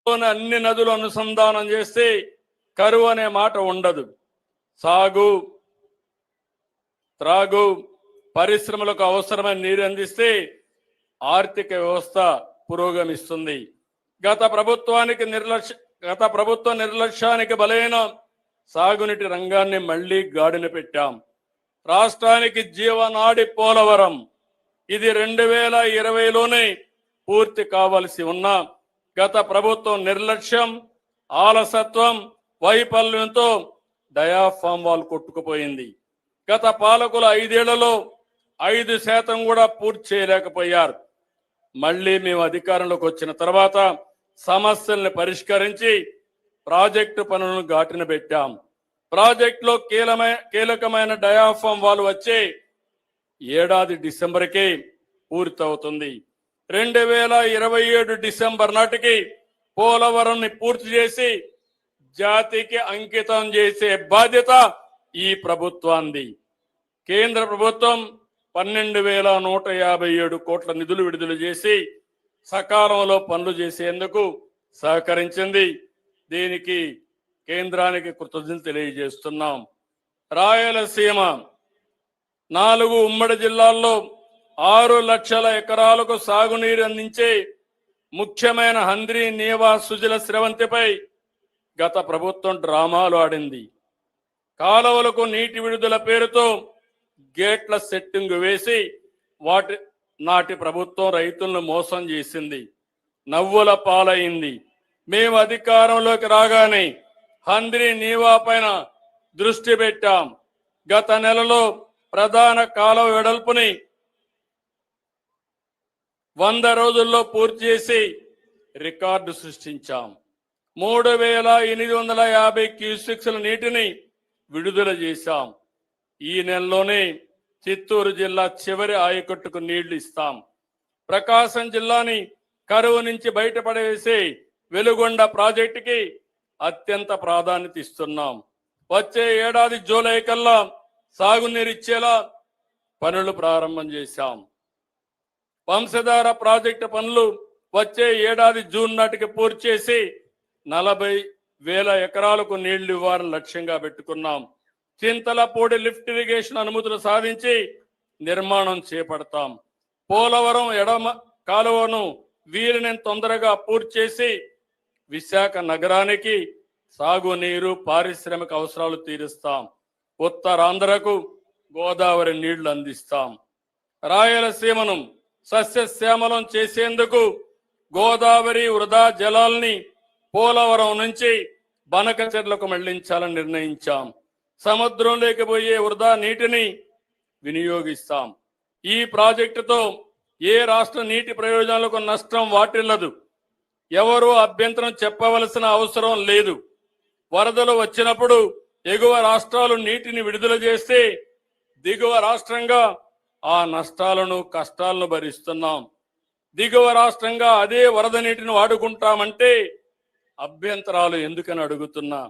అన్ని నదులు అనుసంధానం చేస్తే కరువు అనే మాట ఉండదు. సాగు, త్రాగు, పరిశ్రమలకు అవసరమైన నీరు అందిస్తే ఆర్థిక వ్యవస్థ పురోగమిస్తుంది. గత ప్రభుత్వ నిర్లక్ష్యానికి బలైన సాగునీటి రంగాన్ని మళ్లీ గాడిన పెట్టాం. రాష్ట్రానికి జీవనాడి పోలవరం ఇది 2020లోనే పూర్తి కావాల్సి ఉన్న గత ప్రభుత్వం నిర్లక్ష్యం, ఆలసత్వం, వైఫల్యంతో డయాఫామ్ వాల్ కొట్టుకుపోయింది. గత పాలకుల 5 ఏళ్లలో 5% కూడా పూర్తి చేయలేకపోయారు. మళ్ళీ మేము అధికారంలోకి వచ్చిన తర్వాత సమస్యల్ని పరిష్కరించి ప్రాజెక్టు పనులను గాటిన పెట్టాం. ప్రాజెక్టులో కీలకమైన డయాఫామ్ వాల్ వచ్చే ఏడాది డిసెంబర్కి పూర్తవుతుంది. 2027 డిసెంబర్ నాటికి పోలవరంని పూర్తి చేసి జాతికి అంకితం చేసే బాధ్యత ఈ ప్రభుత్వాన్ని. కేంద్ర ప్రభుత్వం 12,157 కోట్ల నిధులు విడుదల చేసి సకాలంలో పనులు చేసేందుకు సహకరించింది. దీనికి కేంద్రానికి కృతజ్ఞతలు తెలియజేస్తున్నాం. రాయలసీమ 4 ఉమ్మడి జిల్లాల్లో 6 లక్షల ఎకరాలకు సాగునీరు అందించే ముఖ్యమైన హంద్రీ, నీవా, సుజల, స్రవంతిపై గత ప్రభుత్వం డ్రామాలు ఆడింది. కాలువలకు నీటి విడుదల పేరుతో గేట్ల సెట్టింగ్ వేసి నాటి ప్రభుత్వం రైతులను మోసం చేసింది, నవ్వుల పాలైంది. మేము అధికారంలోకి రాగానే హంద్రీ, నీవా పైన దృష్టి పెట్టాం. గత నెలలో ప్రధాన కాలువ వెడల్పుని 100 రోజుల్లో పూర్తి చేసి రికార్డు సృష్టించాం. 3,850 క్యూసెక్స్ల నీటిని విడుదల చేశాం. ఈ నెలలోనే చిత్తూరు జిల్లా చివరి ఆయకట్టుకు నీళ్లు ఇస్తాం. ప్రకాశం జిల్లాని కరువు నుంచి బయటపడేసే వెలుగొండ ప్రాజెక్టుకి అత్యంత ప్రాధాన్యత ఇస్తున్నాం. వచ్చే ఏడాది జూలై కల్లా సాగునీరు ఇచ్చేలా పనులు ప్రారంభం చేశాం. వంశధార ప్రాజెక్టు పనులు వచ్చే ఏడాది జూన్ నాటికి పూర్తి చేసి 40,000 ఎకరాలకు నీళ్లు ఇవ్వాలని లక్ష్యంగా పెట్టుకున్నాం. చింతలపూడి లిఫ్ట్ ఇరిగేషన్ అనుమతులు సాధించి నిర్మాణం చేపడతాం. పోలవరం ఎడమ కాలువను వీరిని తొందరగా పూర్తి చేసి విశాఖ నగరానికి సాగునీరు, పారిశ్రామిక అవసరాలు తీరుస్తాం. ఉత్తరాంధ్రకు గోదావరి నీళ్లు అందిస్తాం. రాయలసీమను సస్యశ్యామలం చేసేందుకు గోదావరి వృధా జలాల్ని పోలవరం నుంచి బనకచెర్లకు మళ్లించాలని నిర్ణయించాం. సముద్రంలోకి పోయే వృధా నీటిని వినియోగిస్తాం. ఈ ప్రాజెక్టుతో ఏ రాష్ట్ర నీటి ప్రయోజనాలకు నష్టం వాటిల్లదు. ఎవరూ అభ్యంతరం చెప్పవలసిన అవసరం లేదు. వరదలు వచ్చినప్పుడు ఎగువ రాష్ట్రాలు నీటిని విడుదల చేస్తే దిగువ రాష్ట్రంగా ఆ నష్టాలను, కష్టాలను భరిస్తున్నాం. దిగువ రాష్ట్రంగా అదే వరద నీటిని వాడుకుంటామంటే అభ్యంతరాలు ఎందుకని అడుగుతున్నా.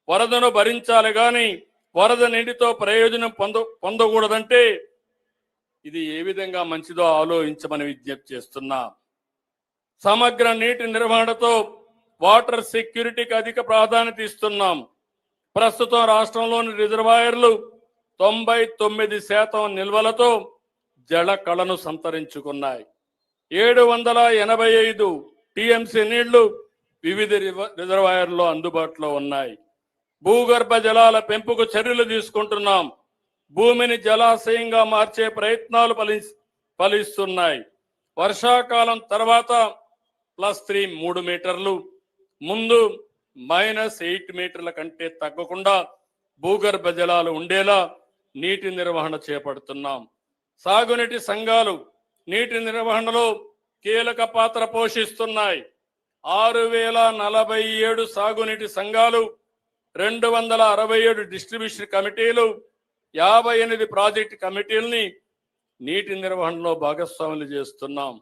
వరదను భరించాలి కానీ వరద నీటితో ప్రయోజనం పొందకూడదంటే ఇది ఏ విధంగా మంచిదో ఆలోచించమని విజ్ఞప్తి చేస్తున్నా. సమగ్ర నీటి నిర్వహణతో వాటర్ సెక్యూరిటీకి అధిక ప్రాధాన్యత ఇస్తున్నాం. ప్రస్తుతం రాష్ట్రంలోని రిజర్వాయర్లు 99% నిల్వలతో జల కళను సంతరించుకున్నాయి. 785 టీఎంసీ నీళ్లు వివిధ రిజర్వాయర్లో అందుబాటులో ఉన్నాయి. భూగర్భ జలాల పెంపుకు చర్యలు తీసుకుంటున్నాం. భూమిని జలాశయంగా మార్చే ప్రయత్నాలు ఫలిస్తున్నాయి. వర్షాకాలం తర్వాత +3 3 మీటర్లు, ముందు -8 మీటర్ల కంటే తగ్గకుండా భూగర్భ జలాలు ఉండేలా నీటి నిర్వహణ చేపడుతున్నాం. సాగునీటి సంఘాలు నీటి నిర్వహణలో కీలక పాత్ర పోషిస్తున్నాయి. 6,047 సాగునీటి సంఘాలు, 267 డిస్ట్రిబ్యూషన్ కమిటీలు, 58 ప్రాజెక్టు కమిటీలని నీటి నిర్వహణలో భాగస్వాములు చేస్తున్నాం.